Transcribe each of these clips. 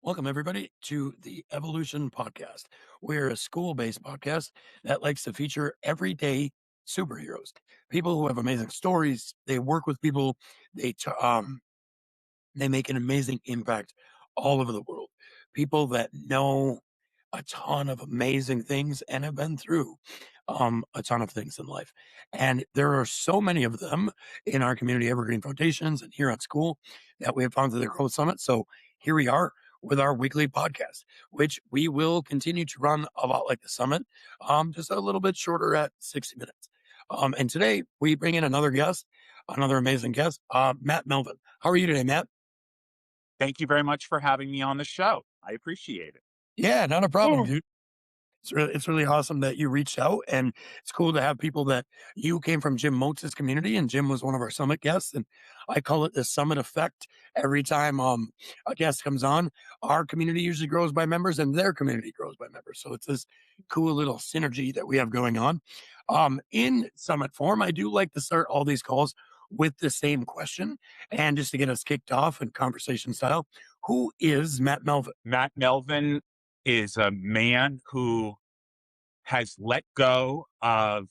Welcome, everybody, to the Evolution Podcast. We're a school based podcast that likes to feature everyday superheroes, people who have amazing stories. They work with people, they, t- um, they make an amazing impact all over the world. People that know a ton of amazing things and have been through a ton of things in life. And there are so many of them in our community evergreen foundations and here at school that we have found through the Growth Summit. So here we are with our weekly podcast, which we will continue to run a lot like the summit, just a little bit shorter at 60 minutes. And today we bring in another guest, another amazing guest, Matt Melvin. How are you today, Matt? Thank you very much for having me on the show. I appreciate it. Yeah, not a problem, Yeah. dude. It's really awesome that you reached out, and it's cool to have people that you came from Jim Motes' community, and Jim was one of our summit guests, and I call it the summit effect. Every time a guest comes on, our community usually grows by members, and their community grows by members. So it's this cool little synergy that we have going on. In summit form, I do like to start all these calls with the same question, and just to get us kicked off in conversation style, who is Matt Melvin? Matt Melvin is a man who has let go of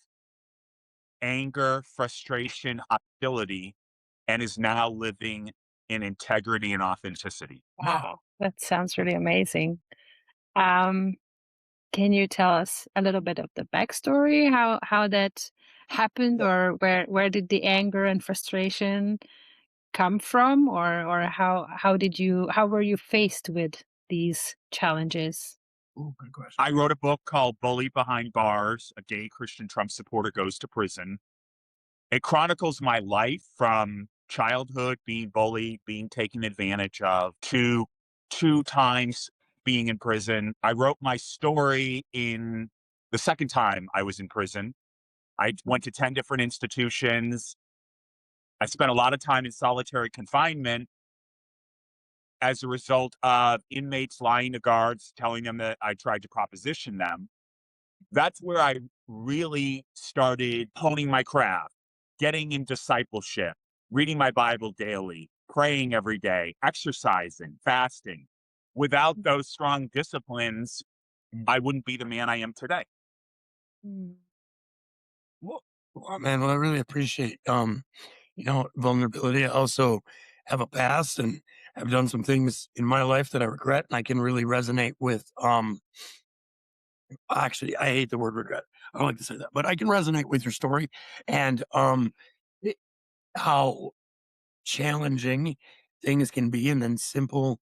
anger, frustration, hostility, and is now living in integrity and authenticity. Wow. That sounds really amazing. Um, can you tell us a little bit of the backstory, how that happened, or where did the anger and frustration come from, or how were you faced with these challenges? Oh, good question. I wrote a book called Bullied Behind Bars. A gay Christian Trump supporter goes to prison. It chronicles my life from childhood, being bullied, being taken advantage of, to 2 times being in prison. I wrote my story in the second time I was in prison. I went to 10 different institutions. I spent a lot of time in solitary confinement as a result of inmates lying to guards, telling them that I tried to proposition them. That's where I really started honing my craft, getting in discipleship, reading my Bible daily, praying every day, exercising, fasting. Without those strong disciplines, I wouldn't be the man I am today. Mm. Well, man, well, I really appreciate vulnerability. I also have a past and have done some things in my life that I regret, and I can really resonate with actually I hate the word regret. I don't like to say that, but I can resonate with your story and it, how challenging things can be and then simple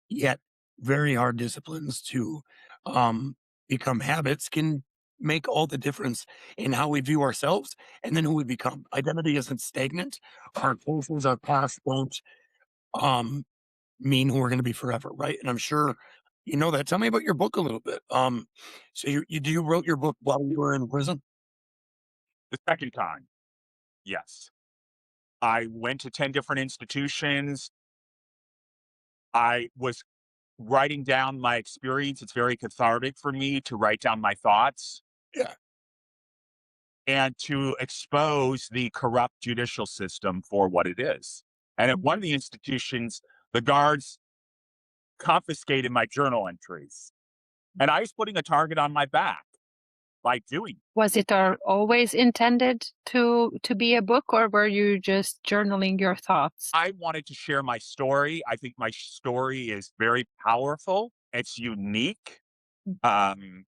yet very hard disciplines to um, become habits can make all the difference in how we view ourselves and then who we become. Identity isn't stagnant. Our choices, our past won't um, mean who we're going to be forever, right? And I'm sure you know that. Tell me about your book a little bit. So you wrote your book while you were in prison? The second time, yes. I went to 10 different institutions. I was writing down my experience. It's very cathartic for me to write down my thoughts Yeah. and to expose the corrupt judicial system for what it is. And at one of the institutions, the guards confiscated my journal entries. And I was putting a target on my back by doing it. Was it always intended to be a book, or were you just journaling your thoughts? I wanted to share my story. I think my story is very powerful. It's unique um,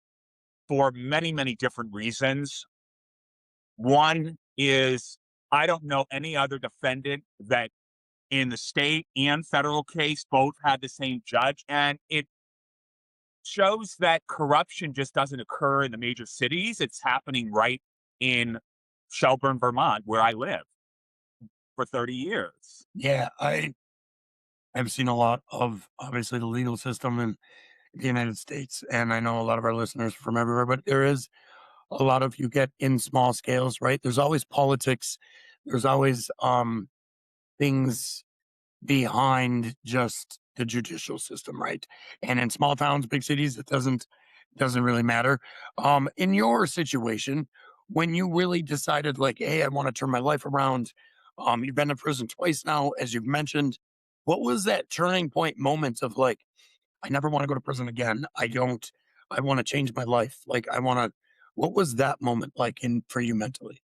for many, many different reasons. One is I don't know any other defendant that in the state and federal case both had the same judge. And it shows that corruption just doesn't occur in the major cities. It's happening right in Shelburne, Vermont, where I live for 30 years. Yeah, I've seen a lot of obviously the legal system in the United States, and I know a lot of our listeners from everywhere, but there is a lot of you get in small scales, right? There's always politics. There's always things behind just the judicial system, right? And in small towns, big cities, it doesn't really matter. In your situation, when you really decided like, hey, I want to turn my life around, you've been to prison twice now, as you've mentioned. What was that turning point moment of like, I never want to go to prison again. I want to change my life. Like, what was that moment like for you mentally?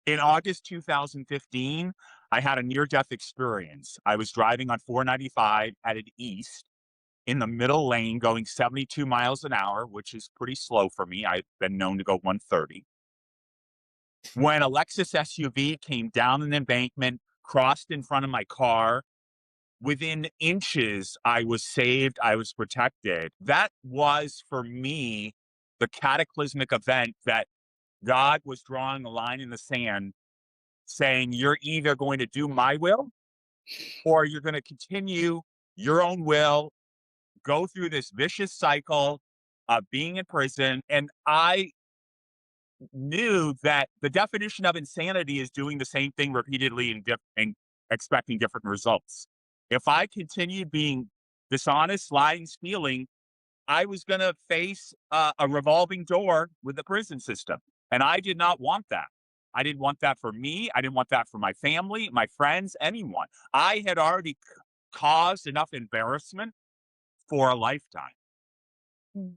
In August 2015, I had a near-death experience. I was driving on 495 headed east in the middle lane going 72 miles an hour, which is pretty slow for me. I've been known to go 130. When a Lexus SUV came down an embankment, crossed in front of my car, within inches, I was saved, I was protected. That was, for me, the cataclysmic event that God was drawing a line in the sand saying, you're either going to do my will or you're going to continue your own will, go through this vicious cycle of being in prison. And I knew that the definition of insanity is doing the same thing repeatedly and expecting different results. If I continued being dishonest, lying, stealing, I was going to face a revolving door with the prison system. And I did not want that. I didn't want that for me. I didn't want that for my family, my friends, anyone. I had already caused enough embarrassment for a lifetime. Mm.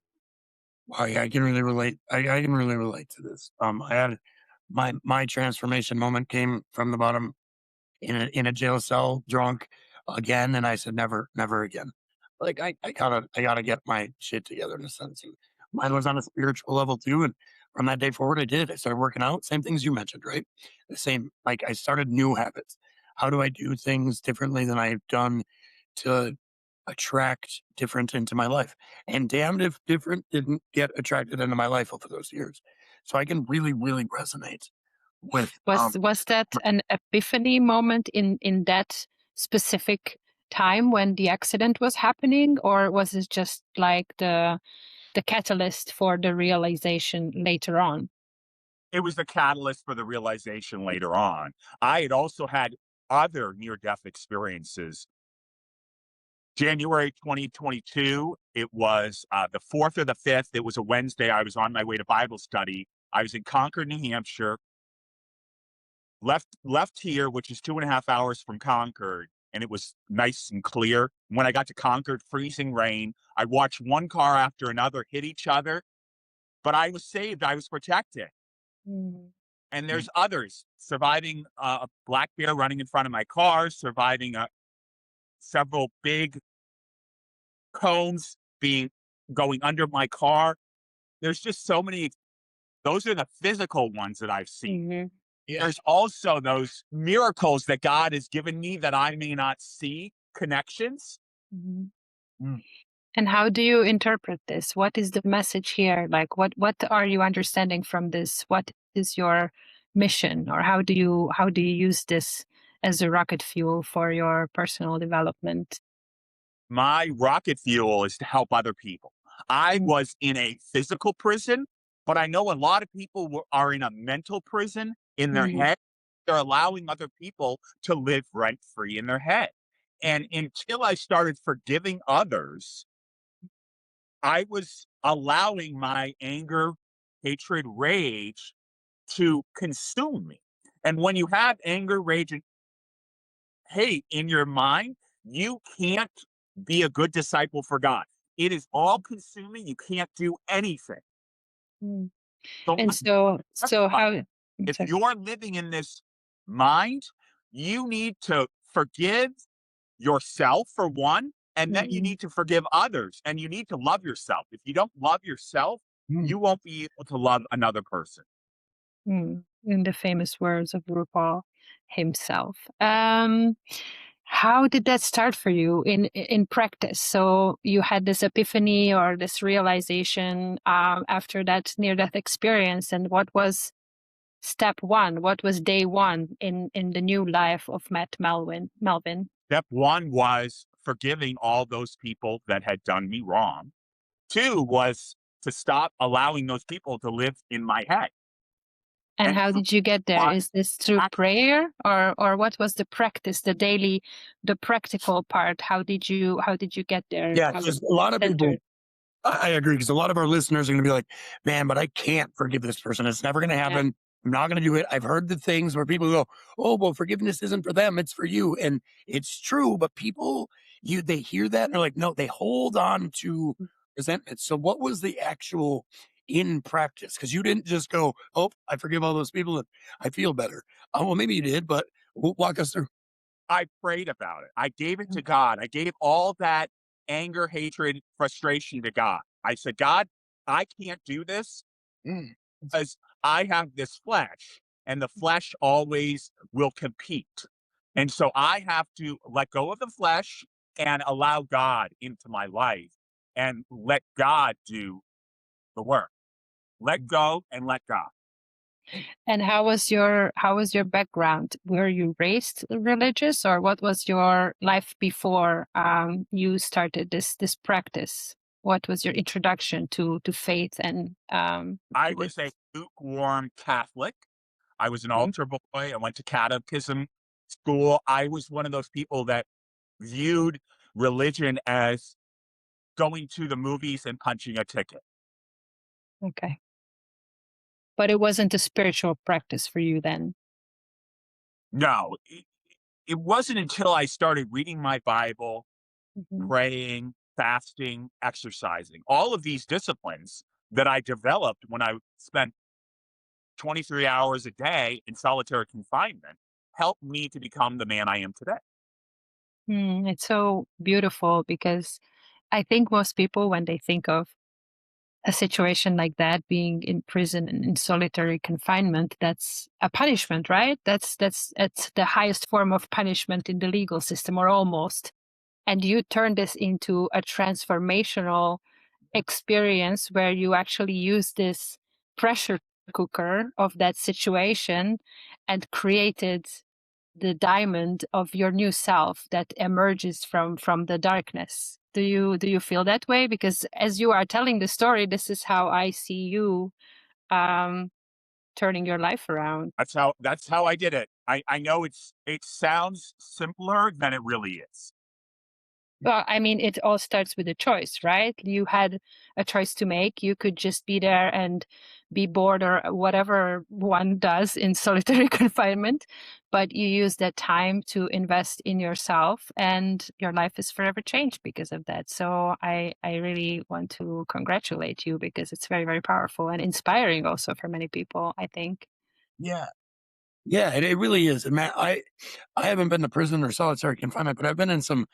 Wow, yeah, I can really relate. I can really relate to this. I had my transformation moment came from the bottom in a jail cell, drunk again, and I said, never again. Like, I gotta get my shit together in a sense. And mine was on a spiritual level too, and from that day forward, I did. I started working out. Same things you mentioned, right? The same. Like, I started new habits. How do I do things differently than I've done to attract different into my life? And damned if different didn't get attracted into my life over those years. So I can really, really resonate with Was that an epiphany moment in that specific time when the accident was happening, or was it just like the catalyst for the realization later on? It was the catalyst for the realization later on. I had also had other near-death experiences. January 2022, it was the 4th or the 5th. It was a Wednesday. I was on my way to Bible study. I was in Concord, New Hampshire. Left here, which is 2.5 hours from Concord, and it was nice and clear. When I got to Concord, freezing rain. I watched one car after another hit each other, but I was saved. I was protected. Mm. And there's others surviving a black bear running in front of my car, surviving several big cones going under my car. There's just so many. Those are the physical ones that I've seen. Mm-hmm. There's also those miracles that God has given me that I may not see, connections. Mm-hmm. Mm. And how do you interpret this? What is the message here? Like, what are you understanding from this? What is your mission, or how do you use this as a rocket fuel for your personal development? My rocket fuel is to help other people. I was in a physical prison, but I know a lot of people are in a mental prison in their Mhm. head. They're allowing other people to live rent free in their head. And until I started forgiving others, I was allowing my anger, hatred, rage to consume me. And when you have anger, rage, and hate in your mind, you can't be a good disciple for God. It is all consuming. You can't do anything. Mm. So And so how? if Sorry. you're living in this mind, you need to forgive yourself for one, and then you Mhm. need to forgive others, and you need to love yourself. If you don't love yourself, Mm. you won't be able to love another person. In the famous words of RuPaul himself. How did that start for you in practice? So you had this epiphany or this realization after that near-death experience, and what was step one? What was day one in the new life of Melvin? Step one was forgiving all those people that had done me wrong. Two was to stop allowing those people to live in my head. And And how did you get there? was Is this through prayer, or what was the practice, the practical part? How did you get there? Yeah, How because a lot of people, centered? I agree, because a lot of our listeners are going to be like, man, but I can't forgive this person. It's never going to Yeah. happen. I'm not going to do it. I've heard the things where people go, "Oh, well, forgiveness isn't for them; it's for you," and it's true. But people, they hear that and they're like, no, they hold on to resentment. So, what was the actual in practice? Because you didn't just go, "Oh, I forgive all those people and I feel better." Oh, well, maybe you did, but walk us through. I prayed about it. I gave it to God. I gave all that anger, hatred, frustration to God. I said, God, I can't do this Mm. because I have this flesh, and the flesh always will compete. And so I have to let go of the flesh and allow God into my life and let God do the work. Let go and let God. And how was your background? Were you raised religious, or what was your life before you started this practice? What was your introduction to faith and I to this? was a lukewarm Catholic. I was an Okay. altar boy. I went to catechism school. I was one of those people that viewed religion as going to the movies and punching a ticket. Okay. But it wasn't a spiritual practice for you then. No, it wasn't until I started reading my Bible, Mhm. praying, fasting, exercising, all of these disciplines that I developed when I spent 23 hours a day in solitary confinement helped me to become the man I am today. It's so beautiful because I think most people, when they think of a situation like that, being in prison and in solitary confinement, that's a punishment, right? That's the highest form of punishment in the legal system, or almost. And you turn this into a transformational experience where you actually use this pressure cooker of that situation and created the diamond of your new self that emerges from the darkness. Do you feel that way? Because as you are telling the story, this is how I see you um turning your life around. That's how I did it. I know it sounds simpler than it really is. Well, I mean, it all starts with a choice, right? You had a choice to make. You could just be there and be bored or whatever one does in solitary confinement, but you use that time to invest in yourself, and your life is forever changed because of that. So I really want to congratulate you because it's very, very powerful and inspiring also for many people, I think. Yeah. Yeah, it really is. And man, I haven't been to prison or solitary confinement, but I've been in some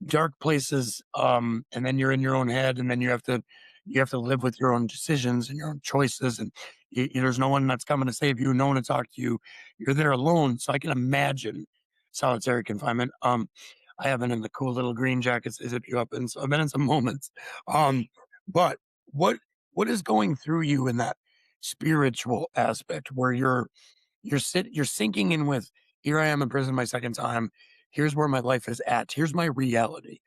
dark places. And then you're in your own head, and then you have to live with your own decisions and your own choices, and there's no one that's coming to save you, no one to talk to you. You're there alone. So I can imagine solitary confinement. I have been in the cool little green jackets they zip you up in, so I've been in some moments. But what what is going through you in that spiritual aspect where you're sinking in with, here I am in prison my second time. Here's where my life is at. Here's my reality.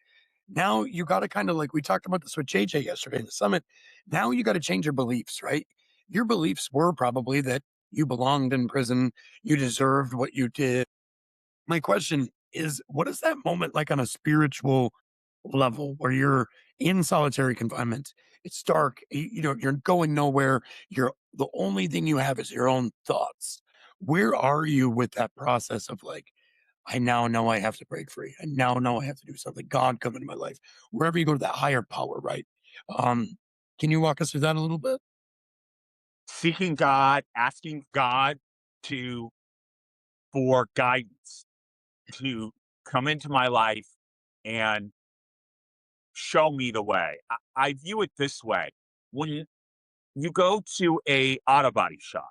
Now you got to kind of, like we talked about this with JJ yesterday in the summit. Now you got to change your beliefs, right? Your beliefs were probably that you belonged in prison, you deserved what you did. My question is, what is that moment like on a spiritual level where you're in solitary confinement? It's dark, you're going nowhere. You're the only thing you have is your own thoughts. Where are you with that process of like, I now know I have to break free. I now know I have to do something. God come into my life. Wherever you go to that higher power, right? Um, can you walk us through that a little bit? Seeking God, asking God to for guidance to come into my life and show me the way. I view it this way. When you go to a auto body shop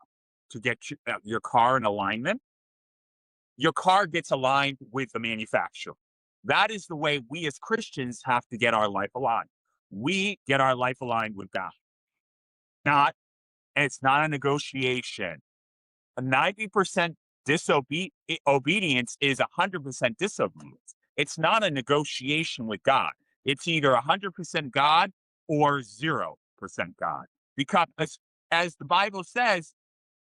to get your car in alignment, your car gets aligned with the manufacturer. That is the way we as Christians have to get our life aligned. We get our life aligned with God. Not, and it's not a negotiation. A 90% obedience is 100% disobedience. It's not a negotiation with God. It's either 100% God or 0% God. Because as the Bible says,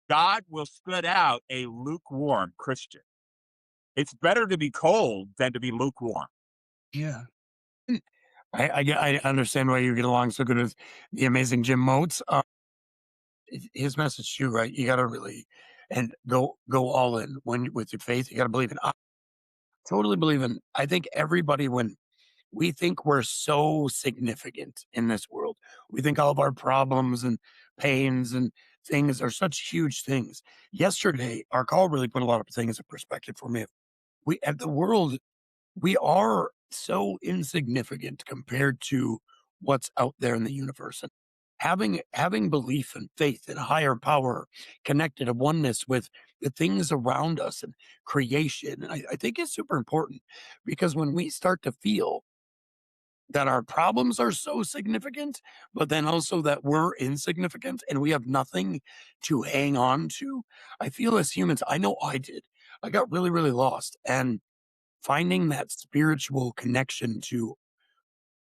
God will spit out a lukewarm Christian. It's better to be cold than to be lukewarm. Yeah. I understand why you get along so good with the amazing Jim Moats. his message too, right? You got to really and go all in when with your faith. You got to believe in. I totally believe in. I think everybody when we think we're so significant in this world, we think all of our problems and pains and things are such huge things. Yesterday, our call really put a lot of things in perspective for me. We at the world we are so insignificant compared to what's out there in the universe. And having belief and faith in a higher power, connected a oneness with the things around us and creation. And I think it's super important because when we start to feel that our problems are so significant, but then also that we're insignificant and we have nothing to hang on to. I feel as humans, I know I did. I got really, really lost. And finding that spiritual connection to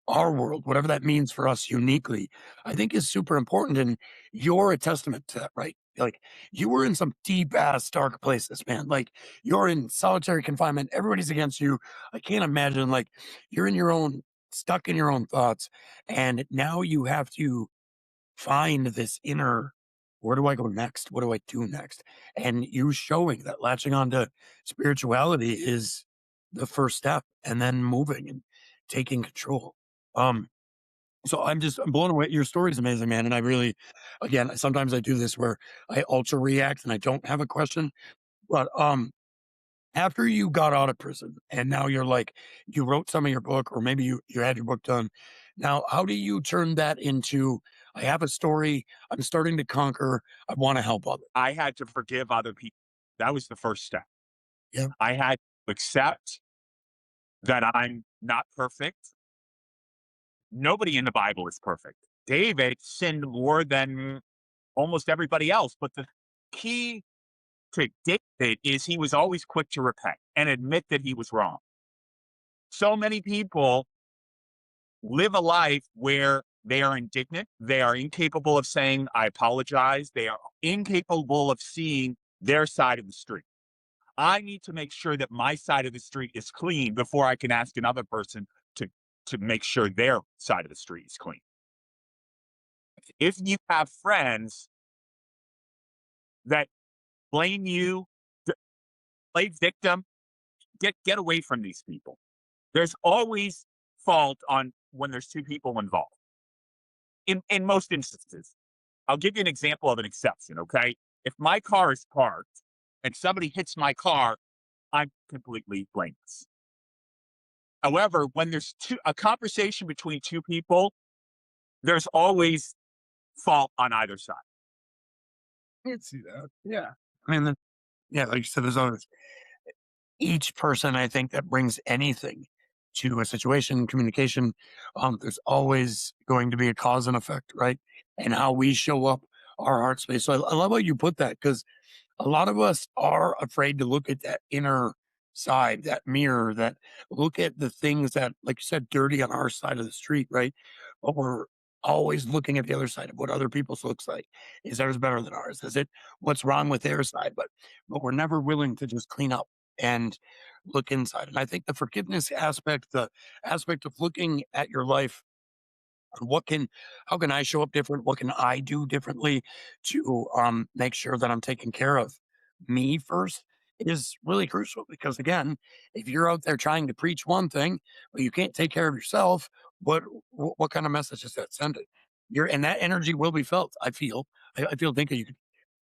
our world, whatever that means for us uniquely, I think is super important. And you're a testament to that, right? Like you were in some deep ass dark places, man. Like you're in solitary confinement. Everybody's against you. I can't imagine like you're in your own, stuck in your own thoughts. And now you have to find this inner, where do I go next? What do I do next? And you showing that latching on to spirituality is the first step and then moving and taking control. Um, so I'm blown away. Your story is amazing, man. And I really, again, sometimes I do this where I ultra react and I don't have a question. But after you got out of prison and now you're like, you wrote some of your book, or maybe you had your book done. Now, how do you turn that into, I have a story, I'm starting to conquer, I want to help others? I had to forgive other people. That was the first step. Yeah. I had to accept that I'm not perfect. Nobody in the Bible is perfect. David sinned more than almost everybody else. But the key to David is he was always quick to repent and admit that he was wrong. So many people live a life where they are indignant. They are incapable of saying, I apologize. They are incapable of seeing their side of the street. I need to make sure that my side of the street is clean before I can ask another person to make sure their side of the street is clean. If you have friends that blame you, play victim, get away from these people. There's always fault on when there's two people involved. In most instances, I'll give you an example of an exception. Okay, if my car is parked and somebody hits my car, I'm completely blameless. However, when there's a conversation between two people, there's always fault on either side. I can see that. Yeah. I mean, yeah, like you said, there's always each person I think that brings anything to a situation, communication, there's always going to be a cause and effect, right? And how we show up our heart space. So I love how you put that because a lot of us are afraid to look at that inner side, that mirror, that look at the things that, like you said, dirty on our side of the street, right? But we're always looking at the other side of what other people's looks like. Is theirs better than ours? Is it what's wrong with their side? But we're never willing to just clean up and look inside. And I think the forgiveness aspect, the aspect of looking at your life and how can I show up different? What can I do differently to make sure that I'm taking care of me first is really crucial because again, if you're out there trying to preach one thing, but you can't take care of yourself, what kind of message is that sending? And that energy will be felt. I feel Dinka,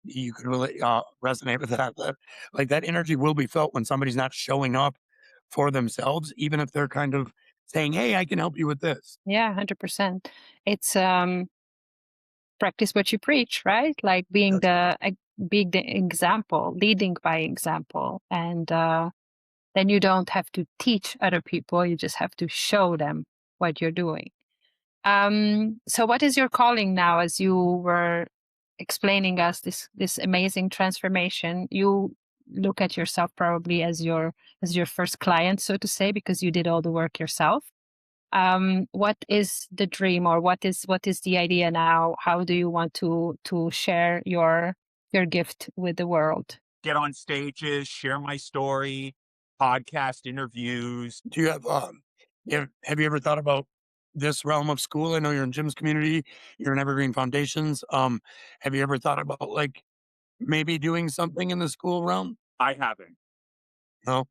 you could really resonate with that. Like that energy will be felt when somebody's not showing up for themselves, even if they're kind of saying, "Hey, I can help you with this." Yeah, 100%. It's practice what you preach, right? Like being being the example, leading by example, and then you don't have to teach other people. You just have to show them what you're doing. So what is your calling now? As you were explaining us this amazing transformation, you look at yourself probably as your first client, so to say, because you did all the work yourself. What is the dream, or what is the idea now? How do you want to share your gift with the world? Get on stages, share my story, podcast interviews. Do you have have you ever thought about this realm of school? I know you're in Jim's community, you're in Evergreen Foundations. Have you ever thought about like maybe doing something in the school realm? I haven't. No.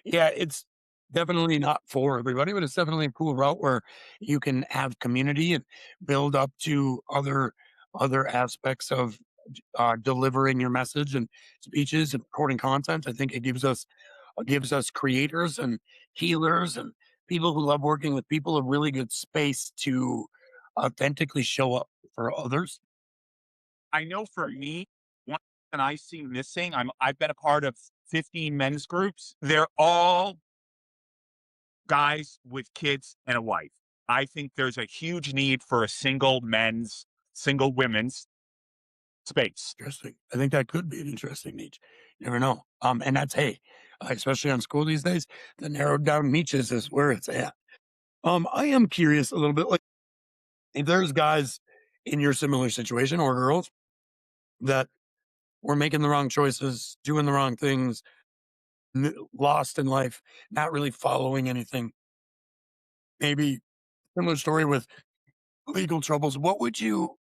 Yeah, it's definitely not for everybody, but it's definitely a cool route where you can have community and build up to other aspects of delivering your message and speeches and recording content. I think it gives us creators and healers and people who love working with people a really good space to authentically show up for others. I know for me, one thing I see missing, I've been a part of 15 men's groups. They're all guys with kids and a wife. I think there's a huge need for a single women's space. Interesting. I think that could be an interesting niche. You never know. And that's hey, especially on school these days, the narrowed down niches is where it's at. I am curious a little bit, like if there's guys in your similar situation or girls that were making the wrong choices, doing the wrong things, lost in life, not really following anything. Maybe similar story with legal troubles. What would you,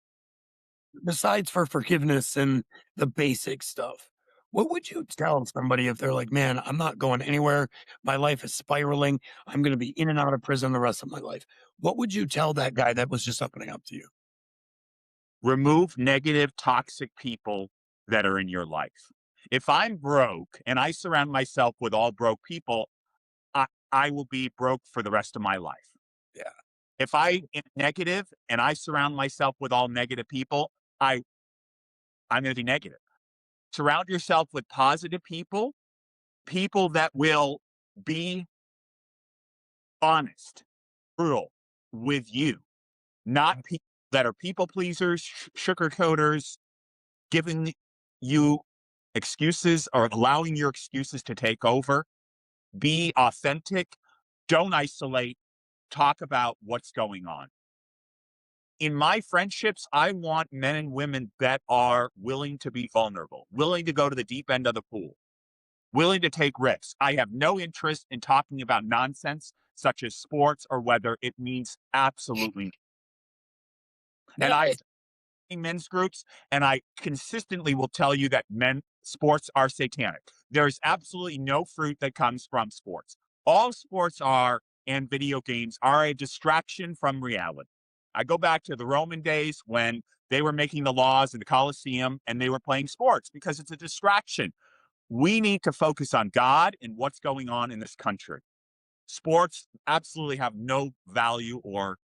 besides for forgiveness and the basic stuff, what would you tell somebody if they're like, man, I'm not going anywhere. My life is spiraling. I'm going to be in and out of prison the rest of my life. What would you tell that guy that was just opening up to you? Remove negative, toxic people that are in your life. If I'm broke and I surround myself with all broke people, I will be broke for the rest of my life. Yeah. If I am negative and I surround myself with all negative people, I'm going to be negative. Surround yourself with positive people, people that will be honest, brutal with you, not people that are people pleasers, sugarcoaters, giving you excuses or allowing your excuses to take over. Be authentic. Don't isolate. Talk about what's going on. In my friendships, I want men and women that are willing to be vulnerable, willing to go to the deep end of the pool, willing to take risks. I have no interest in talking about nonsense such as sports or whether it means absolutely. And Yeah. men's groups, and I consistently will tell you that sports are satanic. There's absolutely no fruit that comes from sports. All sports are, and video games are, a distraction from reality. I go back to the Roman days when they were making the laws in the Colosseum and they were playing sports because it's a distraction. We need to focus on God and what's going on in this country. Sports absolutely have no value or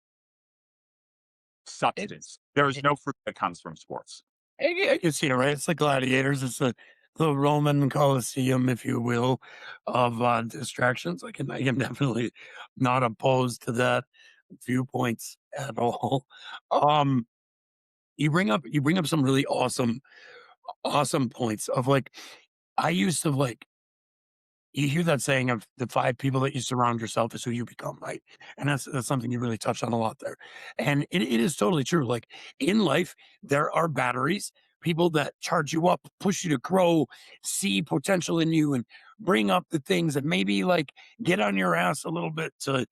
substance. There is no fruit that comes from sports. I can see it, right? It's like gladiators. It's the Roman Colosseum, if you will, of distractions. I can definitely not opposed to that viewpoints at all. Um, you bring up some really awesome points of like I used to like you hear that saying of the 5 people that you surround yourself is who you become, right? And that's something you really touched on a lot there. And it is totally true. Like in life, there are batteries, people that charge you up, push you to grow, see potential in you, and bring up the things that maybe like get on your ass a little bit to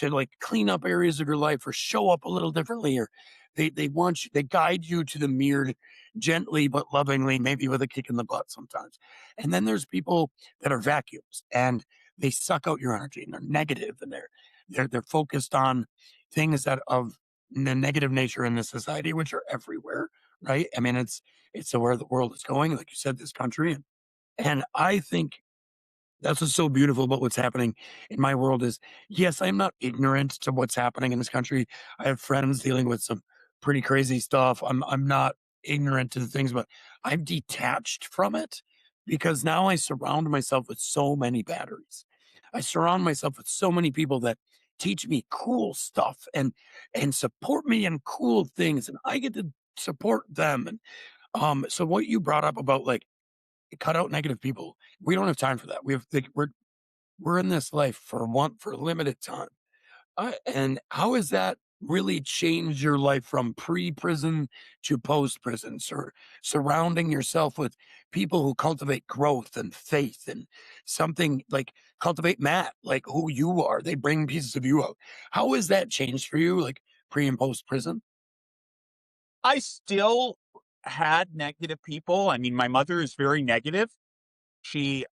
like clean up areas of your life or show up a little differently. Or they guide you to the mirror gently but lovingly, maybe with a kick in the butt sometimes. And then there's people that are vacuums and they suck out your energy and they're negative and they're focused on things that of the negative nature in this society, which are everywhere, right? I mean, it's where the world is going, like you said, this country. And I think that's what's so beautiful about what's happening in my world is yes, I'm not ignorant to what's happening in this country. I have friends dealing with some pretty crazy stuff. I'm not ignorant to the things, but I'm detached from it because now I surround myself with so many batteries. I surround myself with so many people that teach me cool stuff and support me in cool things and I get to support them. And so what you brought up about like cut out negative people. We don't have time for that. We're in this life for a limited time. And how is that? really changed your life from pre-prison to post-prison, surrounding yourself with people who cultivate growth and faith and something like cultivate Matt, like who you are. They bring pieces of you out. How has that changed for you, like pre and post prison? I still had negative people. I mean, my mother is very negative. She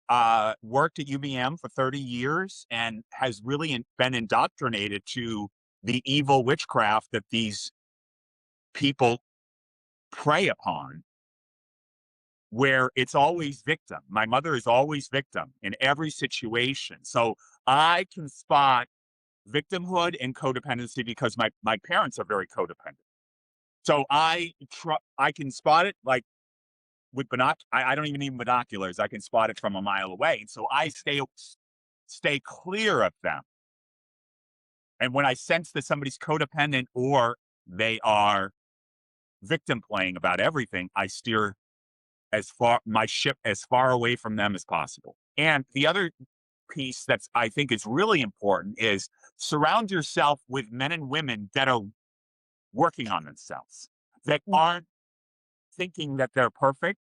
worked at UVM for 30 years and has really been indoctrinated to the evil witchcraft that these people prey upon, where it's always victim. My mother is always victim in every situation. So I can spot victimhood and codependency because my parents are very codependent. So I can spot it like with I don't even need binoculars. I can spot it from a mile away. And so I stay clear of them. And when I sense that somebody's codependent or they are victim playing about everything, I steer my ship as far away from them as possible. And the other piece that's I think is really important is surround yourself with men and women that are working on themselves, that aren't thinking that they're perfect,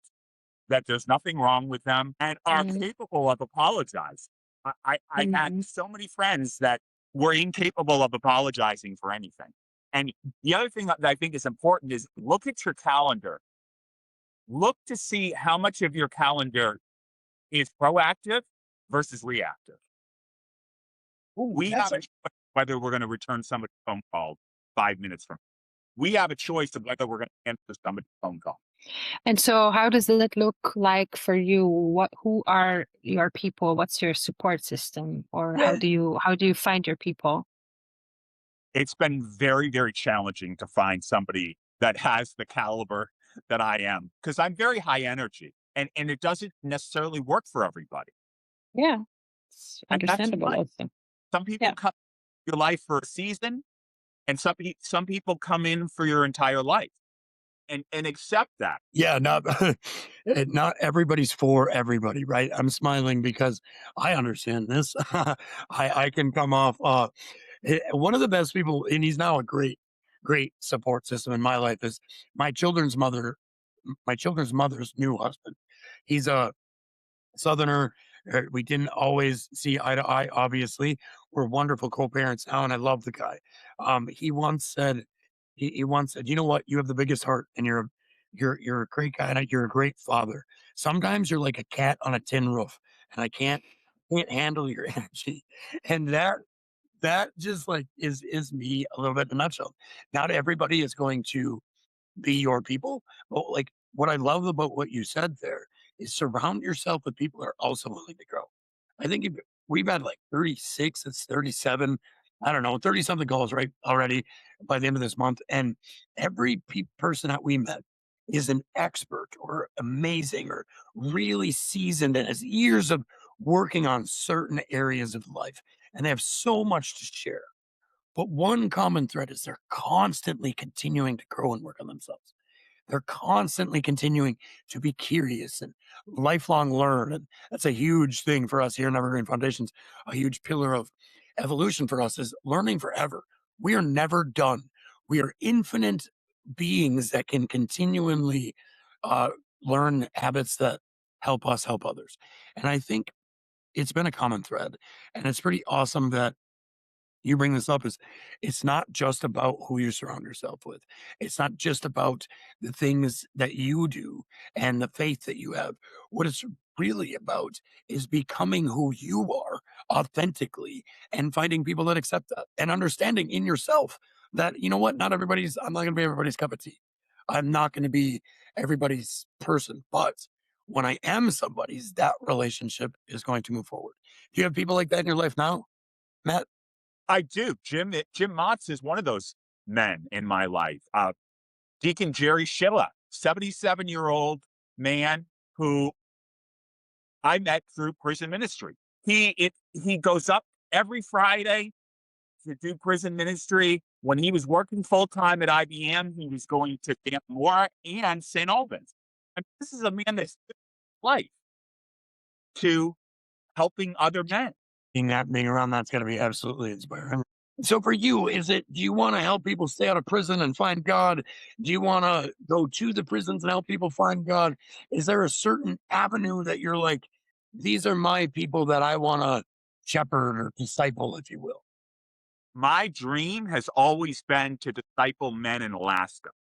that there's nothing wrong with them, and are Mm-hmm. capable of apologizing. I had so many friends that were incapable of apologizing for anything. And the other thing that I think is important is look at your calendar. Look to see how much of your calendar is proactive versus reactive. Ooh, We that's have a choice whether we're going to return somebody's phone call 5 minutes from. We have a choice of whether we're going to answer somebody's phone call. And so how does it look like for you? Who are your people? What's your support system? Or yeah. how do you find your people? It's been very, very challenging to find somebody that has the caliber that I am because I'm very high energy and it doesn't necessarily work for everybody. Yeah. It's And that's understandable fine. also. Some people Yeah. come your life for a season and some people come in for your entire life and accept that. Yeah, not not everybody's for everybody, right? I'm smiling because I understand this. I can come off one of the best people, and he's now a great support system in my life is my children's mother, my children's mother's new husband. He's a Southerner. We didn't always see eye to eye, obviously. We're wonderful co-parents now, and I love the guy. He once said, he once said, you know what? You have the biggest heart, and you're a great guy, and you're a great father. Sometimes you're like a cat on a tin roof, and I can't handle your energy. And that just like is me a little bit in a nutshell. Not everybody is going to be your people. But like what I love about what you said there is surround yourself with people who are also willing to grow. I think we've had like 36, it's 37, I don't know, 30 something calls right already by the end of this month. And every person that we met is an expert or amazing or really seasoned and has years of working on certain areas of life. And they have so much to share. But one common thread is they're constantly continuing to grow and work on themselves. They're constantly continuing to be curious and lifelong learn. And that's a huge thing for us here in Evergreen Foundations. A huge pillar of evolution for us is learning forever. We are never done. We are infinite beings that can continually uh, learn habits that help us help others. And I think it's been a common thread. And it's pretty awesome that you bring this up is it's not just about who you surround yourself with. It's not just about the things that you do and the faith that you have. What it's really about is becoming who you are authentically and finding people that accept that and understanding in yourself that, you know what, I'm not going to be everybody's cup of tea. I'm not going to be everybody's person, but when I am somebody's, that relationship is going to move forward. Do you have people like that in your life now, Matt? I do. Jim Motz is one of those men in my life. Deacon Jerry Schiller, 77-year-old man who I met through prison ministry. He goes up every Friday to do prison ministry. When he was working full time at IBM, he was going to Camp Moore and St. Albans. And this is a man that's life to helping other men. Being around that's gotta be absolutely inspiring. So for you, do you want to help people stay out of prison and find God? Do you want to go to the prisons and help people find God? Is there a certain avenue that you're like, these are my people that I want to shepherd or disciple, if you will? My dream has always been to disciple men in Alaska.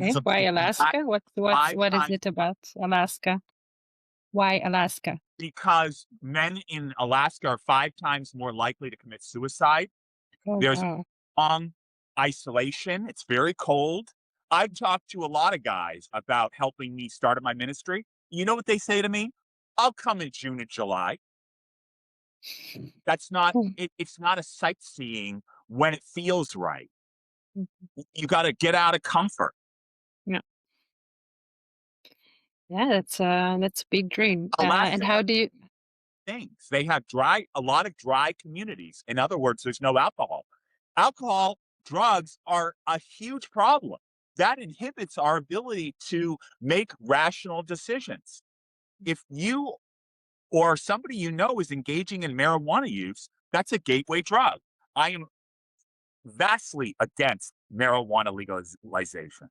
Okay. So Why I- Alaska? Five What is times it about Alaska? Why Alaska? because men in Alaska are 5 times more likely to commit suicide. Oh There's wow. long isolation. It's very cold. I've talked to a lot of guys about helping me start my ministry. You know what they say to me? I'll come in June and July. That's not Hmm. it, it's not a sightseeing when it feels right. Mhm. You got to get out of comfort. Yeah. Yeah, that's a big dream. And Alaska how has do you things. They have a lot of dry communities. In other words, there's no alcohol. Alcohol, drugs are a huge problem. That inhibits our ability to make rational decisions. If you or somebody you know is engaging in marijuana use, that's a gateway drug. I am vastly against marijuana legalization.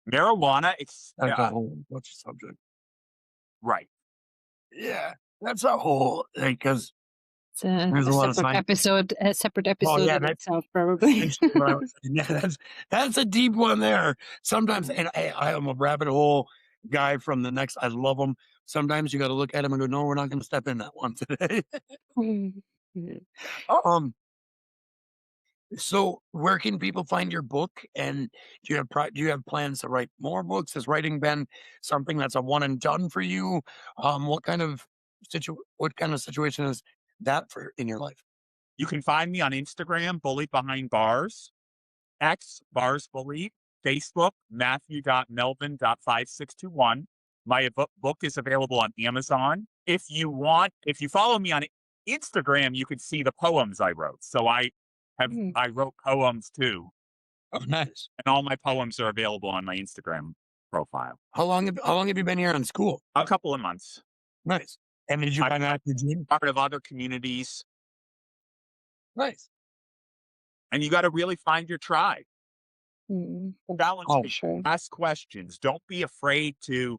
Marijuana, it's that's a whole bunch of subject. right. Yeah, that's a whole because it's there's a lot of science. a separate Oh episode yeah, in that's itself probably. essentially what I was saying. Yeah, that's a deep one there. Sometimes, and I am a rabbit hole guy from the next. I love them. Sometimes you got to look at them and go, no, we're not going to step in that one today. Mm. Mm. um. So, where can people find your book? And do you have plans to write more books? Has writing been something that's a one and done for you? What kind of situation is that for in your life? You can find me on Instagram, Bullied Behind Bars. X, Bars Bullied, Facebook, Matthew.Melvin.5621. My book is available on Amazon. If you follow me on Instagram, you can see the poems I wrote. So Mm. I wrote poems too, Oh, nice. and all my poems are available on my Instagram profile. How long have you been here in school? A couple of months. Nice. And did you I'm find out your dream? part of other communities, Nice. and you got to really find your tribe. Mm. Challenge For Oh, people, sure. ask questions. Don't be afraid to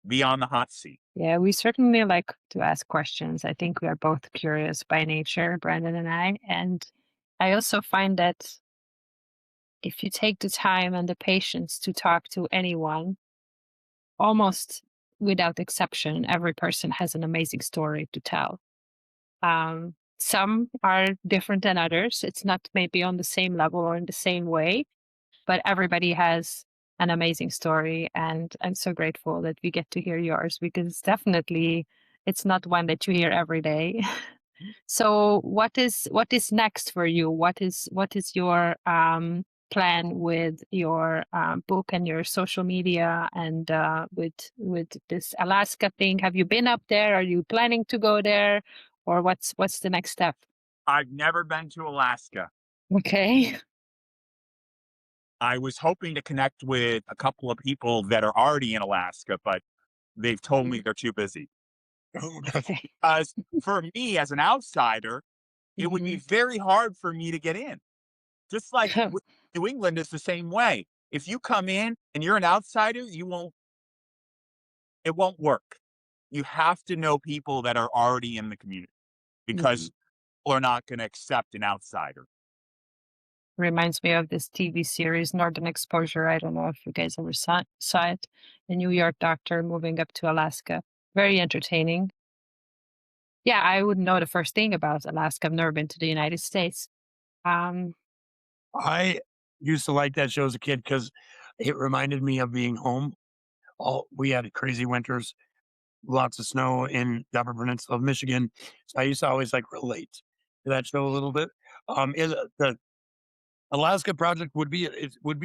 be on the hot seat. Yeah, we certainly like to ask questions. I think we are both curious by nature, Brandon and I. And I also find that if you take the time and the patience to talk to anyone, almost without exception, every person has an amazing story to tell. Some are different than others. It's not maybe on the same level or in the same way, but everybody has an amazing story. And I'm so grateful that we get to hear yours because it's not one that you hear every day. So what is next for you? What is your plan with your book and your social media and with this Alaska thing? Have you been up there? Are you planning to go there, or what's the next step? I've never been to Alaska. Okay. I was hoping to connect with a couple of people that are already in Alaska, but they've told me they're too busy. oh, Okay. For me as an outsider, it would be Mhm. very hard for me to get in. Just like New England is the same way. If you come in and you're an outsider, it won't work. You have to know people that are already in the community Mhm. because people are not going to accept an outsider. Reminds me of this TV series, Northern Exposure. I don't know if you guys ever saw it. A New York doctor moving up to Alaska. Very entertaining. Yeah, I wouldn't know the first thing about Alaska. I've never been to the United States. Um, I used to like that show as a kid because it reminded me of being home. All we had crazy winters, lots of snow in the Upper Peninsula of Michigan. So I used to always like relate to that show a little bit. The Alaska project would be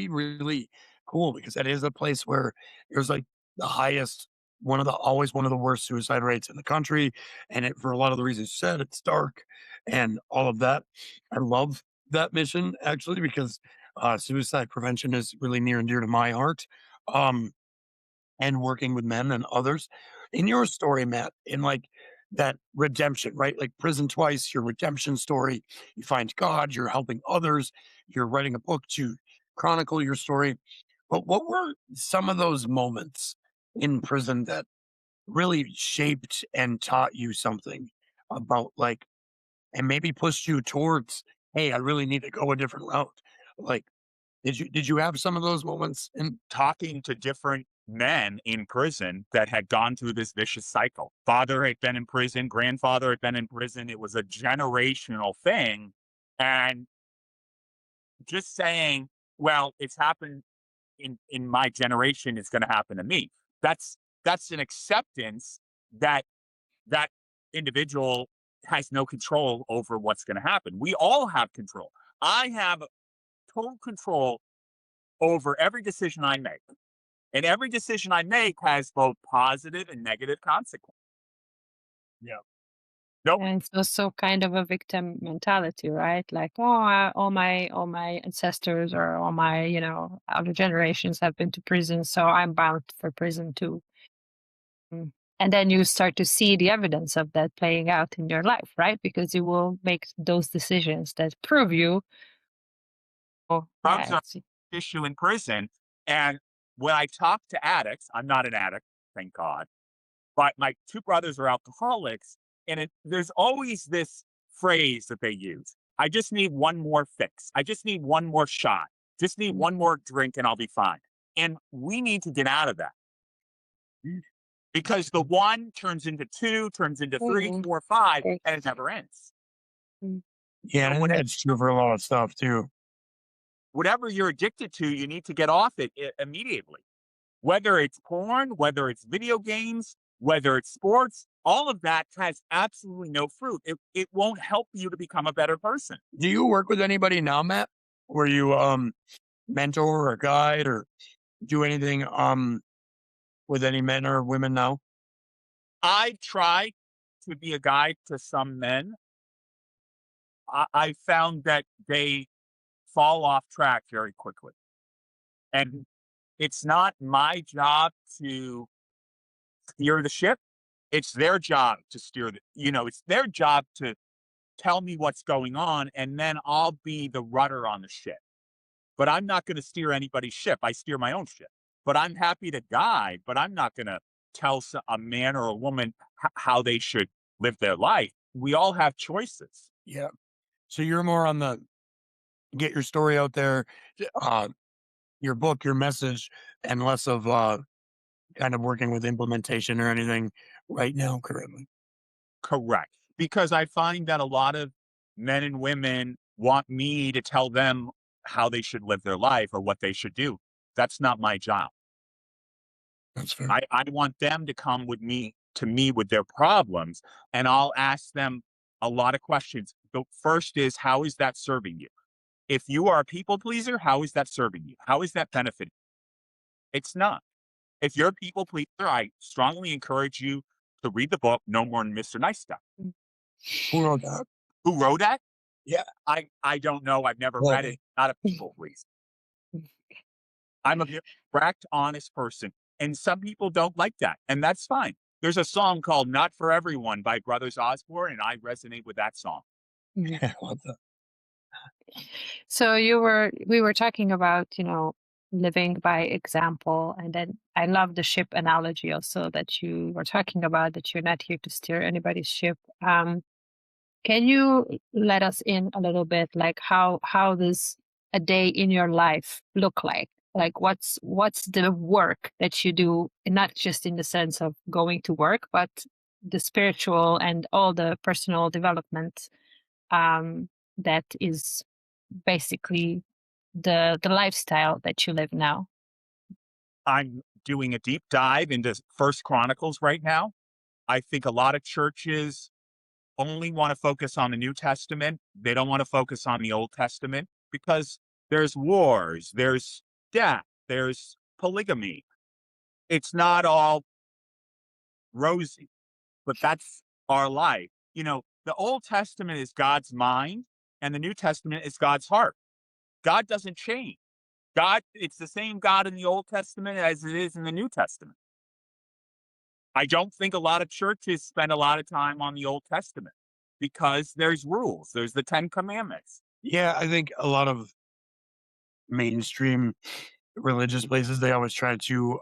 really cool because that is a place where there's like the highest always one of the worst suicide rates in the country. And for a lot of the reasons you said, it's dark and all of that. I love that mission actually because suicide prevention is really near and dear to my heart. Um, and working with men and others. In your story, Matt, in like that redemption, right? Like Prison Twice, your redemption story. You find God, you're helping others, you're writing a book to chronicle your story. But what were some of those moments in prison that really shaped and taught you something about like, and maybe pushed you towards, hey, I really need to go a different route? Like, did you have some of those moments? And Talking to different men in prison that had gone through this vicious cycle. Father had been in prison, grandfather had been in prison. It was a generational thing. And just saying, well, it's happened in my generation, it's going to happen to me. That's an acceptance that that individual has no control over what's going to happen. We all have control. I have total control over every decision I make. And every decision I make has both positive and negative consequences. yeah, Nope. And it's also kind of a victim mentality, right? Like, oh, all my ancestors or all my, other generations have been to prison, so I'm bound for prison too. And then you start to see the evidence of that playing out in your life, right? Because you will make those decisions that prove you. Oh, Drugs yeah, are an issue in prison. And when I talk to addicts, I'm not an addict, thank God, but my two brothers are alcoholics. And there's always this phrase that they use: I just need one more fix. I just need one more shot. Just need one more drink and I'll be fine. And we need to get out of that because the one turns into two, turns into three, Mhm. 4, 5, Okay. and it never ends. Mm. yeah, So and that's true for a lot of stuff too. whatever you're addicted to, you need to get off it immediately. Whether it's porn, whether it's video games, whether it's sports, all of that has absolutely no fruit. It won't help you to become a better person. Do you work with anybody now, Matt? Where you mentor or guide or do anything with any men or women now? I try to be a guide to some men. I found that they fall off track very quickly. And it's not my job to steer the ship. It's their job to steer it's their job to tell me what's going on, and then I'll be the rudder on the ship. But I'm not going to steer anybody's ship. I steer my own ship. But I'm happy to guide, but I'm not going to tell a man or a woman how they should live their life. We all have choices. Yeah. So you're more on the get your story out there, uh, your book, your message, and less of kind of working with implementation or anything right now currently. Correct. Because I find that a lot of men and women want me to tell them how they should live their life or what they should do. That's not my job. That's fair. I want them to come to me with their problems, and I'll ask them a lot of questions. The first is, how is that serving you? If you are a people pleaser, how is that serving you? How is that benefiting? It's not. If you're a people pleaser, I strongly encourage you to read the book No More Mr. Nice Guy. Who wrote that? Who wrote that? Yeah. I don't know. I've never read it. Not a people pleaser. I'm a very direct, honest person. And some people don't like that. And that's fine. There's a song called Not For Everyone by Brothers Osborne, and I resonate with that song. Yeah, what the? So we were talking about, living by example, and then I love the ship analogy also that you were talking about, that you're not here to steer anybody's ship. Can you let us in a little bit, like how does a day in your life look like? Like what's the work that you do, not just in the sense of going to work, but the spiritual and all the personal development that is basically the lifestyle that you live now. I'm doing a deep dive into First Chronicles right now. I think a lot of churches only want to focus on the New Testament. They don't want to focus on the Old Testament because there's wars, there's death, there's polygamy. It's not all rosy, but that's our life. The Old Testament is God's mind and the New Testament is God's heart. God doesn't change. It's the same God in the Old Testament as it is in the New Testament. I don't think a lot of churches spend a lot of time on the Old Testament because there's rules. There's the 10 commandments. Yeah, I think a lot of mainstream religious places, they always try to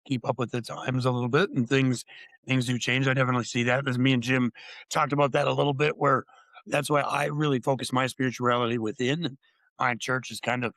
keep up with the times a little bit, and things do change. I definitely see that. As me and Jim talked about that a little bit, where that's why I really focus my spirituality within. And my church is kind of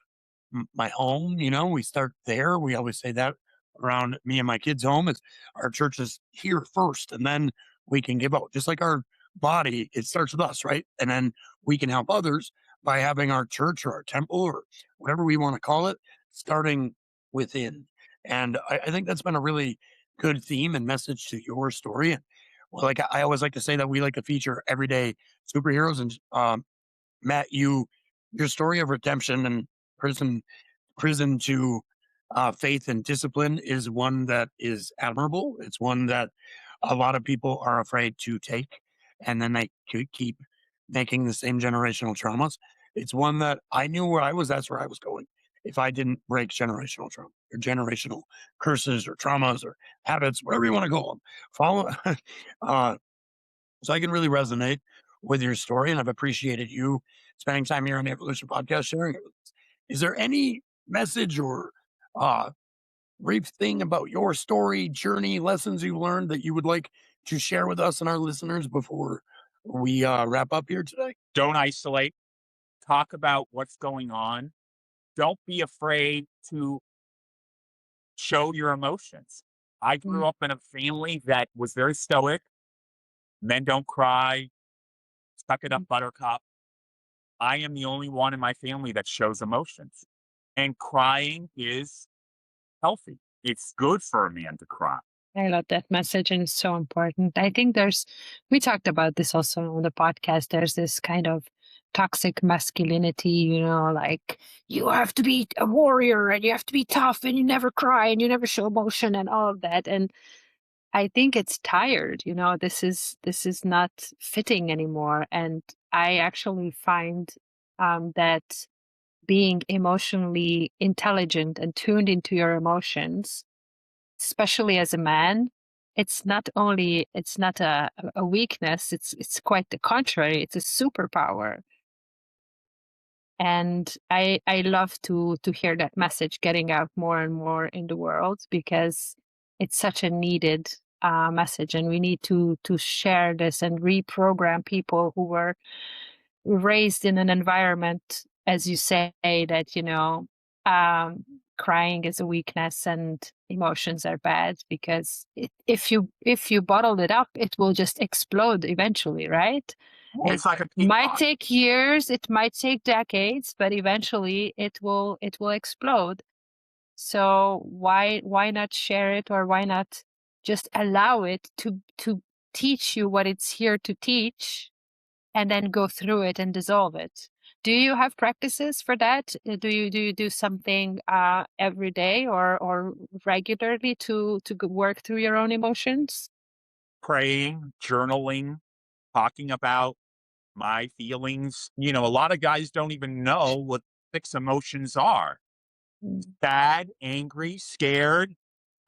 my home. We start there. We always say that around me and my kids' home. It's our church is here first, and then we can give out. Just like our body, it starts with us, right? And then we can help others by having our church or our temple or whatever we want to call it, starting within. And I think that's been a really good theme and message to your story. And well, like I always like to say that we like to feature everyday superheroes. And Matt, your story of redemption and prison prison to faith and discipline is one that is admirable. It's one that a lot of people are afraid to take, and then they keep making the same generational traumas. It's one that I knew where I was, that's where I was going. If I didn't break generational trauma or generational curses or traumas or habits, whatever you want to call them, follow. uh, so I can really resonate with your story, and I've appreciated you spending time here on the Evolution Podcast sharing it with us. Is there any message or uh, brief thing about your story, journey, lessons you learned that you would like to share with us and our listeners before we wrap up here today? Don't isolate. Talk about what's going on. Don't be afraid to show your emotions. I Mm. grew up in a family that was very stoic. Men don't cry. Suck it up, buttercup. I am the only one in my family that shows emotions. And crying is healthy. It's good for a man to cry. I love that message, and it's so important. I think we talked about this also on the podcast. There's this kind of toxic masculinity, like you have to be a warrior and you have to be tough and you never cry and you never show emotion and all of that. And I think it's tired, this is not fitting anymore. And I actually find that being emotionally intelligent and tuned into your emotions, especially as a man, it's not a weakness, it's quite the contrary. It's a superpower. And I love to hear that message getting out more and more in the world, because it's such a needed message, and we need to share this and reprogram people who were raised in an environment, as you say, that um, crying is a weakness and emotions are bad, because if you bottle it up, it will just explode eventually, right? It It's like a might peacock. take years, it might take decades, but eventually it will explode. So why not share it, or why not just allow it to teach you what it's here to teach, and then go through it and dissolve it? Do you have practices for that? Do you do something every day or regularly to work through your own emotions? Praying, journaling, talking about my feelings. A lot of guys don't even know what 6 emotions are: Mm. sad, angry, scared,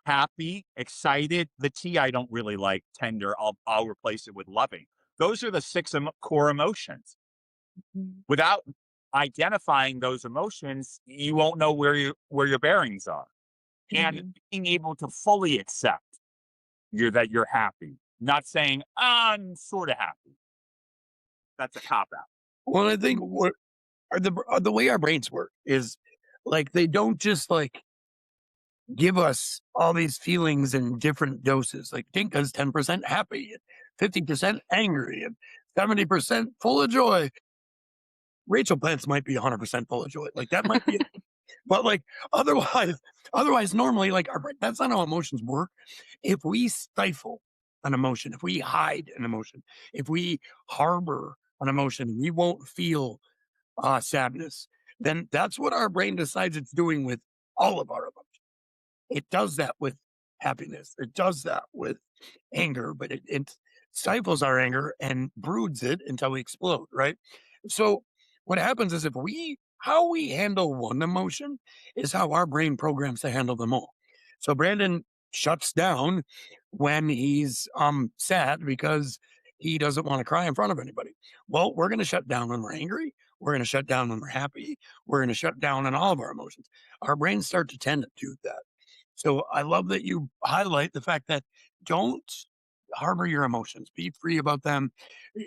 happy, excited. The T I don't really like, tender. I'll replace it with loving. Those are the 6 core emotions. Mm. Without identifying those emotions, you won't know where your bearings are. And Mhm. being able to fully accept that you're happy, not saying I'm sort of happy. That's a cop out. Well, I think Mhm. what are the way our brains work is like they don't just like give us all these feelings in different doses. Like Dinka's 10% happy, and 50% angry, and 70% full of joy. Rachel Plants might be 100% full of joy. Like that might be, but like otherwise, otherwise, normally, like that's not how emotions work. If we stifle an emotion, if we hide an emotion, if we harbor an emotion, we won't feel sadness. Then that's what our brain decides it's doing with all of our emotions. It does that with happiness. It does that with anger, but it stifles our anger and broods it until we explode, right? So what happens is how we handle one emotion is how our brain programs to handle them all. So Brandon shuts down when he's sad because he doesn't want to cry in front of anybody. Well, we're going to shut down when we're angry. We're going to shut down when we're happy. We're going to shut down in all of our emotions. Our brains start to tend to do that. So I love that you highlight the fact that don't harbor your emotions. Be free about them.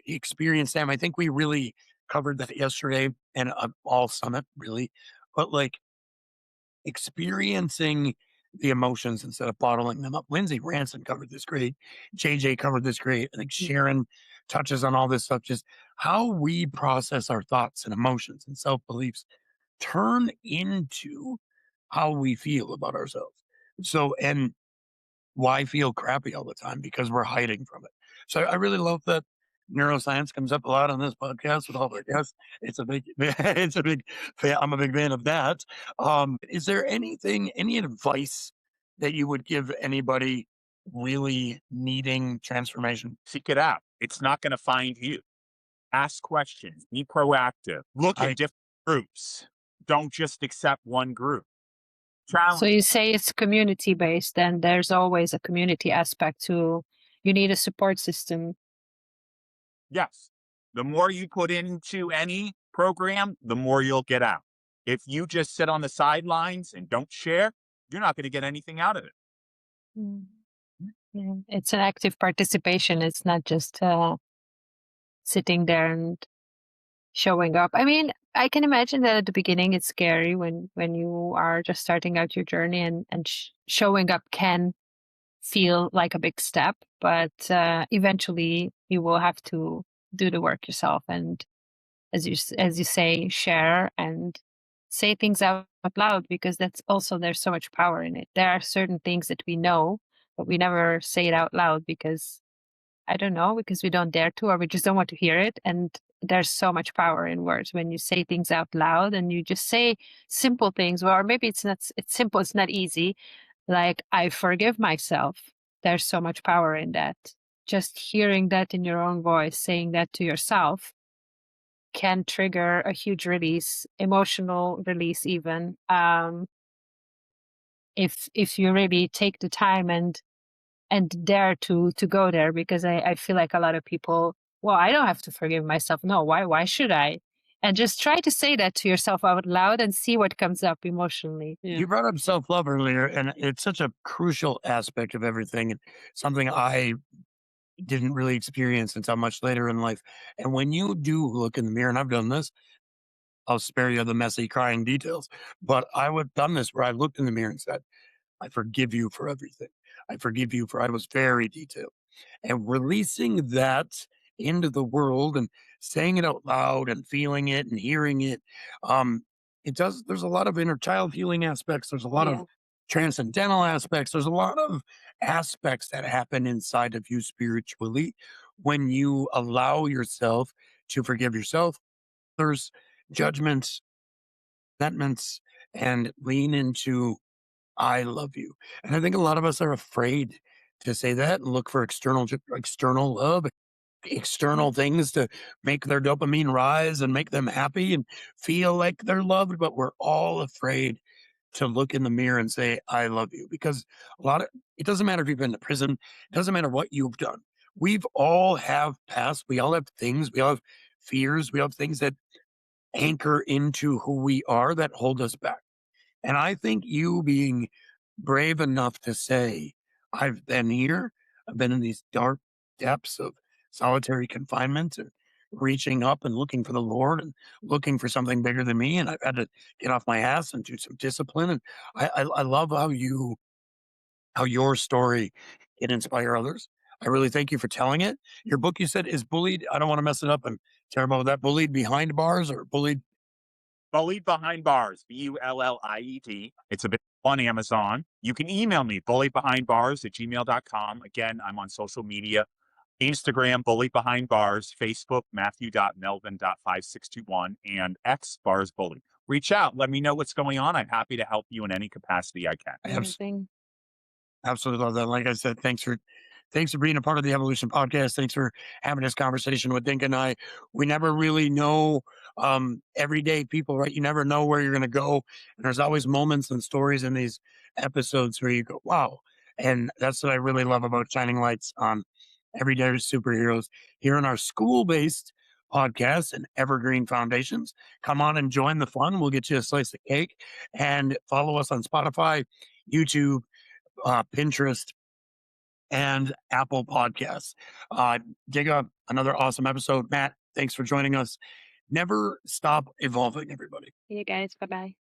Experience them. I think we really covered that yesterday and all summit really, but like experiencing the emotions instead of bottling them up. Lindsay Ranson covered this great. JJ covered this great. I think Sharon touches on all this stuff, just how we process our thoughts and emotions and self beliefs turn into how we feel about ourselves. So, and why feel crappy all the time? Because we're hiding from it. So I really love that neuroscience comes up a lot on this podcast with all our guests. It's a big, it's a big fan. I'm a big fan of that. Is there anything, any advice that you would give anybody really needing transformation? Seek it out. It's not going to find you. Ask questions. Be proactive. Look I at different groups. Don't just accept one group. So Challenge. you say it's community based, and there's always a community aspect to you need a support system. Yes. The more you put into any program, the more you'll get out. If you just sit on the sidelines and don't share, you're not going to get anything out of it. Mm. Yeah. It's an active participation. It's not just sitting there and showing up. I mean, I can imagine that at the beginning it's scary when you are just starting out your journey, and showing up can feel like a big step, but eventually you will have to do the work yourself, and as you say, share and say things out loud, because that's also, there's so much power in it. There are certain things that we know, but we never say it out loud because I don't know, because we don't dare to, or we just don't want to hear it. And there's so much power in words when you say things out loud and you just say simple things, or maybe it's simple, it's not easy. Like, I forgive myself. There's so much power in that. Just hearing that in your own voice, saying that to yourself, can trigger a huge release, emotional release even. If you really take the time and dare to go there, because I feel like a lot of people, well, I don't have to forgive myself. No, why should I? And just try to say that to yourself out loud and see what comes up emotionally. You brought up self love earlier, and it's such a crucial aspect of everything, and something I didn't really experience until much later in life. And when you do look in the mirror, and I've done this, I'll spare you the messy crying details, but I would done this where I looked in the mirror and said, I forgive you for everything. I forgive you for I was very detailed. And releasing that into the world and saying it out loud and feeling it and hearing it, um, it does, there's a lot of inner child healing aspects. There's a lot of transcendental aspects. There's a lot of aspects that happen inside of you spiritually when you allow yourself to forgive yourself, others, judgments, resentments, and lean into I love you. And I think a lot of us are afraid to say that and look for external love, external things to make their dopamine rise and make them happy and feel like they're loved. But we're all afraid to look in the mirror and say, I love you. Because it doesn't matter if you've been to prison, it doesn't matter what you've done. We've all have past, we all have things, we all have fears, we have things that anchor into who we are that hold us back. And I think you being brave enough to say, I've been here, I've been in these dark depths of solitary confinement and reaching up and looking for the Lord and looking for something bigger than me. And I've had to get off my ass and do some discipline. And I love how your story can inspire others. I really thank you for telling it. Your book, you said, is Bullied. I don't want to mess it up. I'm terrible with that. Bullied Behind Bars or Bullied. Bullied Behind Bars, BULLIED. It's available on Amazon. You can email me, bulliedbehindbars@gmail.com. Again, I'm on social media. Instagram, Bullied Behind Bars, Facebook, Matthew.Melvin.5621, and X Bars Bully. Reach out. Let me know what's going on. I'm happy to help you in any capacity I can. Amazing. Absolutely love that. Like I said, thanks for being a part of the Evolution Podcast. Thanks for having this conversation with Dinka and I. We never really know everyday people, right? You never know where you're going to go. And there's always moments and stories in these episodes where you go, wow. And that's what I really love about shining lights on everyday superheroes here in our school-based podcast and Evergreen Foundations. Come on and join the fun. We'll get you a slice of cake, and follow us on Spotify, YouTube, Pinterest, and Apple Podcasts. Dinka, another awesome episode. Matt, thanks for joining us. Never stop evolving, everybody. See you guys. Bye bye.